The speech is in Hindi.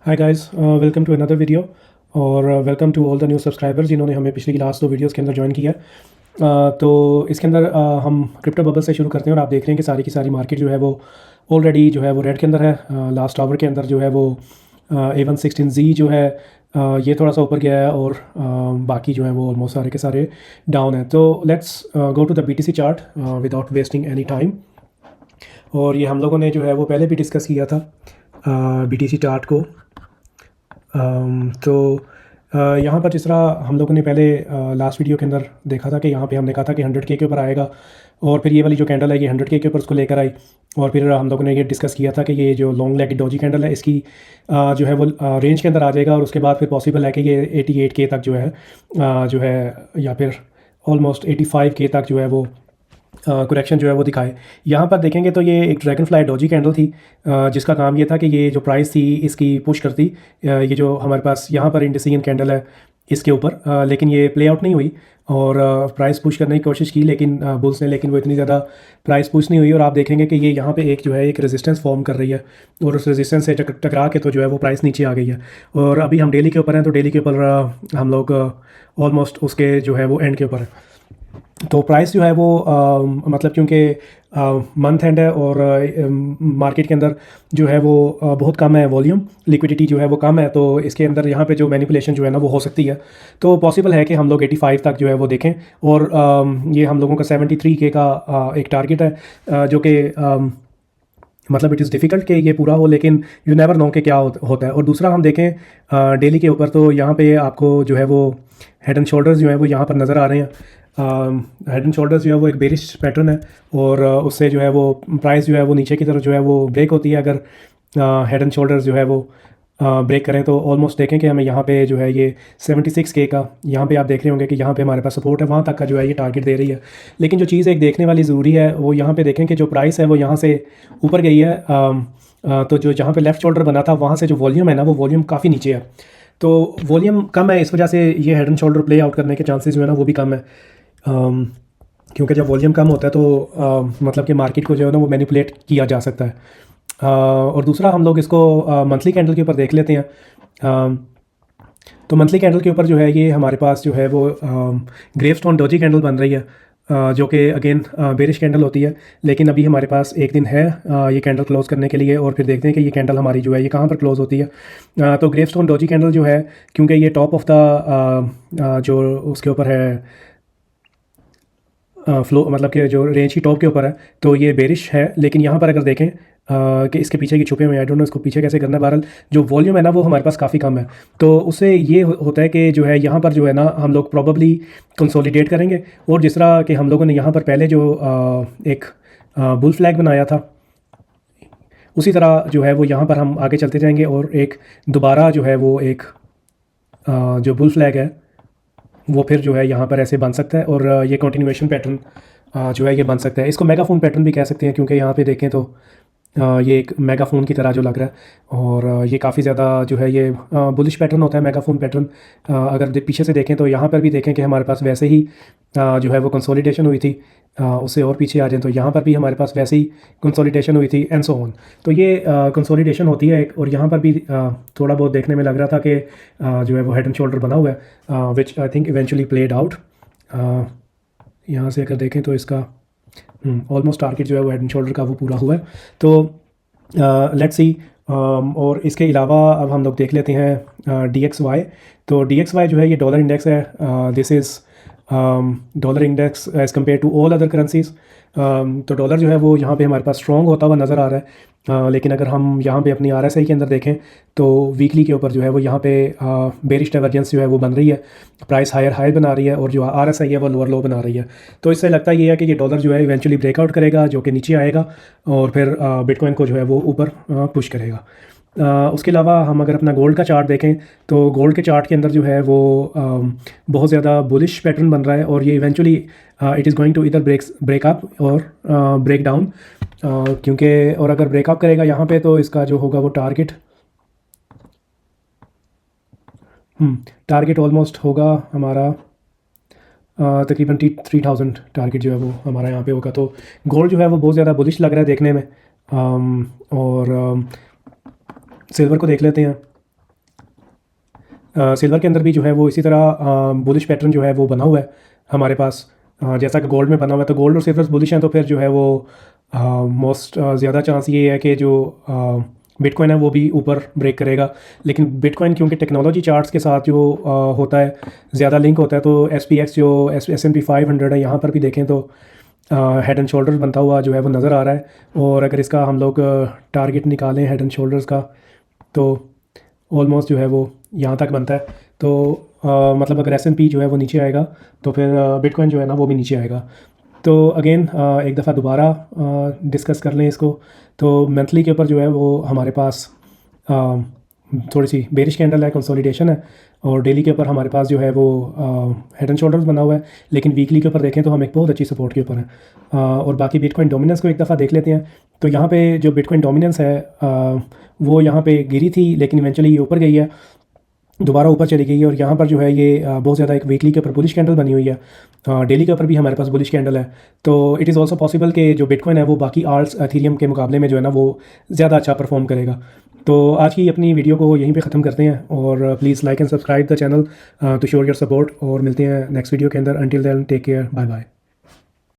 Hi guys, welcome to another video और welcome to all the new subscribers जिन्होंने हमें पिछली लास्ट 2 वीडियोस के अंदर ज्वाइन किया। तो इसके अंदर हम क्रिप्टो बबल से शुरू करते हैं और आप देख रहे हैं कि सारी की सारी मार्केट जो है वो ऑलरेडी जो है वो रेड के अंदर है। लास्ट आवर के अंदर जो है वो A116Z जो है ये थोड़ा सा ऊपर गया है और बाकी जो है वो ऑलमोस्ट सारे के सारे डाउन है। तो let's go to the BTC chart without wasting any time. और ये हम लोगों ने जो है वो पहले भी डिस्कस किया था BTC चार्ट को। तो यहाँ पर जिस तरह हम लोगों ने पहले लास्ट वीडियो के अंदर देखा था कि यहाँ पे हमने कहा था कि 100K के ऊपर आएगा और फिर ये वाली जो कैंडल है ये 100K के ऊपर उसको लेकर आई। और फिर हम लोगों ने ये डिस्कस किया था कि ये जो लॉन्ग लेग डोजी कैंडल है इसकी जो है वो रेंज के अंदर आ जाएगा और उसके बाद फिर पॉसिबल है कि ये 88K तक जो है या फिर ऑलमोस्ट 85K तक जो है वो करेक्शन जो है वो दिखाए। यहाँ पर देखेंगे तो ये एक ड्रैगन फ्लाई डोजी कैंडल थी जिसका काम ये था कि ये जो प्राइस थी इसकी पुश करती ये जो हमारे पास यहाँ पर इंडिसिजन कैंडल है इसके ऊपर, लेकिन ये प्ले आउट नहीं हुई और प्राइस पुश करने की कोशिश की लेकिन बुल्स ने, लेकिन वो इतनी ज़्यादा प्राइस पुश नहीं हुई। और आप देखेंगे कि ये यहाँ पे एक जो है एक रेजिस्टेंस फॉर्म कर रही है और उस रेजिस्टेंस से टकरा के तो जो है वो प्राइस नीचे आ गई है। और अभी हम डेली के ऊपर हैं तो डेली के ऊपर हम लोग ऑलमोस्ट उसके जो है वो एंड के ऊपर है। तो प्राइस जो है वो मतलब क्योंकि मंथ एंड है और मार्केट के अंदर जो है वो बहुत कम है, वॉल्यूम लिक्विडिटी जो है वो कम है, तो इसके अंदर यहाँ पे जो मैनिपुलेशन जो है ना वो हो सकती है। तो पॉसिबल है कि हम लोग 85 तक जो है वो देखें और ये हम लोगों का 73K का एक टारगेट है जो कि मतलब इट इज़ डिफ़िकल्ट कि ये पूरा हो, लेकिन यू नेवर नो कि क्या होता है। और दूसरा हम देखें डेली के ऊपर तो यहाँ पे आपको जो है वो हेड एंड शोल्डर्स जो है वो यहाँ पर नज़र आ रहे हैं। हेड एंड शोल्डर्स जो है वो एक बेरिश पैटर्न है और उससे जो है वो प्राइस जो है वो नीचे की तरफ जो है वो ब्रेक होती है। अगर हेड एंड शोल्डर्स जो है वो ब्रेक करें तो ऑलमोस्ट देखें कि हमें यहाँ पे जो है ये 76K का यहाँ पे आप देख रहे होंगे कि यहाँ पे हमारे पास सपोर्ट है, वहाँ तक का जो है ये टारगेट दे रही है। लेकिन जो चीज़ एक देखने वाली ज़रूरी है वो यहाँ पे देखें कि जो प्राइस है वो यहाँ से ऊपर गई है तो जो जहाँ पे लेफ़्ट शोल्डर बना था वहाँ से जो वॉल्यूम है ना वो वॉल्यूम काफ़ी नीचे है। तो वॉल्यूम कम है, इस वजह से ये head and shoulder play out करने के चांसेस जो है ना वो भी कम है। क्योंकि जब वॉल्यूम कम होता है तो मतलब कि मार्केट को जो है ना वो मैनिपुलेट किया जा सकता है। और दूसरा हम लोग इसको मंथली कैंडल के ऊपर देख लेते हैं। तो मंथली कैंडल के ऊपर जो है ये हमारे पास जो है वो ग्रेवस्टोन डोजी कैंडल बन रही है जो कि अगेन बेरिश कैंडल होती है, लेकिन अभी हमारे पास एक दिन है ये कैंडल क्लोज़ करने के लिए और फिर देखते हैं कि ये कैंडल हमारी जो है ये कहाँ पर क्लोज़ होती है। तो ग्रेवस्टोन डोजी कैंडल जो है क्योंकि ये टॉप ऑफ द जो उसके ऊपर है फ्लो मतलब कि जो रेंज की टॉप के ऊपर है तो ये बेरिश है। लेकिन यहाँ पर अगर देखें कि इसके पीछे की छुपे हुए आई डोंट नो इसको पीछे कैसे करना है, बहरहाल जो वॉल्यूम है ना वो हमारे पास काफ़ी कम है। तो उससे ये होता है कि जो है यहाँ पर जो है ना हम लोग प्रॉबली कंसोलिडेट करेंगे और जिस तरह कि हम लोगों ने यहाँ पर पहले जो एक बुल फ्लैग बनाया था उसी तरह जो है वो यहाँ पर हम आगे चलते जाएंगे और एक दोबारा जो है वो एक जो बुल फ्लैग है वो फिर जो है यहाँ पर ऐसे बन सकता है और ये कंटिन्यूएशन पैटर्न जो है ये बन सकता है। इसको मेगाफोन पैटर्न भी कह सकते हैं क्योंकि यहाँ पे देखें तो ये एक मेगाफोन की तरह जो लग रहा है और ये काफ़ी ज़्यादा जो है ये बुलिश पैटर्न होता है मेगाफोन पैटर्न। अगर पीछे से देखें तो यहाँ पर भी देखें कि हमारे पास वैसे ही जो है वो कंसोलिडेशन हुई थी। उससे और पीछे आ जाएं तो यहाँ पर भी हमारे पास वैसे ही कंसोलिडेशन हुई थी एंड सो ऑन। तो ये कंसोलिडेशन होती है एक, और यहाँ पर भी थोड़ा बहुत देखने में लग रहा था कि जो है वो हेड एंड शोल्डर बना हुआ है which I think eventually played out. यहाँ से अगर देखें तो इसका ऑलमोस्ट टारगेट जो है वो हेड एंड शोल्डर का वो पूरा हुआ है। तो लेट्स सी। और इसके अलावा अब हम लोग देख लेते हैं DXY। तो DXY जो है ये डॉलर इंडेक्स है, this is dollar index as compare to all other currencies. तो डॉलर जो है वो यहाँ पे हमारे पास स्ट्रॉन्ग होता हुआ नज़र आ रहा है। लेकिन अगर हम यहाँ पे अपनी RSI के अंदर देखें तो वीकली के ऊपर जो है वो यहाँ पे बेरिश डाइवर्जेंस जो है वो बन रही है, प्राइस हायर हाई बना रही है और जो RSI है वो लोअर लो बना रही है। तो इससे लगता ये है कि ये डॉलर जो है इवेंचुअली ब्रेकआउट करेगा जो कि नीचे आएगा और फिर बिटकॉइन को जो है वो ऊपर पुश करेगा। उसके अलावा हम अगर अपना गोल्ड का चार्ट देखें तो गोल्ड के चार्ट के अंदर जो है वो बहुत ज़्यादा बुलिश पैटर्न बन रहा है और ये eventually it is going to इधर ब्रेकअप और ब्रेक डाउन, क्योंकि और अगर ब्रेकअप करेगा यहाँ पे तो इसका जो होगा वो टारगेट ऑलमोस्ट होगा हमारा तकरीबन 3000 टारगेट जो है वो हमारा यहाँ पे होगा। तो गोल्ड जो है वो बहुत ज़्यादा बुलिश लग रहा है देखने में। और सिल्वर को देख लेते हैं। सिल्वर के अंदर भी जो है वो इसी तरह बुलिश पैटर्न जो है वो बना हुआ है हमारे पास, जैसा कि गोल्ड में बना हुआ है। तो गोल्ड और सिल्वर बुलिश हैं, तो फिर जो है वो मोस्ट ज़्यादा चांस ये है कि जो बिटकॉइन है वो भी ऊपर ब्रेक करेगा। लेकिन बिटकॉइन क्योंकि टेक्नोलॉजी चार्ट्स के साथ जो होता है ज़्यादा लिंक होता है, तो SPX जो S&P 500 है, यहाँ पर भी देखें तो हेड एंड शोल्डर्स बनता हुआ जो है वो नज़र आ रहा है। और अगर इसका हम लोग टारगेट निकालें हेड एंड शोल्डर्स का, तो ऑलमोस्ट जो है वो यहाँ तक बनता है। तो मतलब अगर S&P जो है वो नीचे आएगा तो फिर बिटकॉइन जो है ना वो भी नीचे आएगा। तो अगेन एक दफ़ा दोबारा डिस्कस कर लें इसको। तो मंथली के ऊपर जो है वो हमारे पास थोड़ी सी बेरिश कैंडल है, कंसोलिडेशन है। और डेली के ऊपर हमारे पास जो है वो हेड एंड शोल्डर्स बना हुआ है। लेकिन वीकली के ऊपर देखें तो हम एक बहुत अच्छी सपोर्ट के ऊपर हैं। और बाकी बिटकॉइन डोमिनेंस को एक दफ़ा देख लेते हैं। तो यहाँ पे जो बिटकॉइन डोमिनेंस है वो यहाँ पे गिरी थी, लेकिन इवेंचुअली ये ऊपर गई है, दोबारा ऊपर चली गई है। और यहाँ पर जो है ये बहुत ज़्यादा एक वीकली के ऊपर बुलिश कैंडल बनी हुई है। डेली के ऊपर भी हमारे पास बुलिश कैंडल है। तो इट इज़ ऑल्सो पॉसिबल कि जो बिटकॉइन है वो बाकी आल्ट्स एथेरियम के मुकाबले में जो है ना वो ज़्यादा अच्छा परफॉर्म करेगा। तो आज की अपनी वीडियो को यहीं पे ख़त्म करते हैं। और please like and subscribe the channel to show your support. और मिलते हैं नेक्स्ट वीडियो के अंदर। Until then take care, bye bye.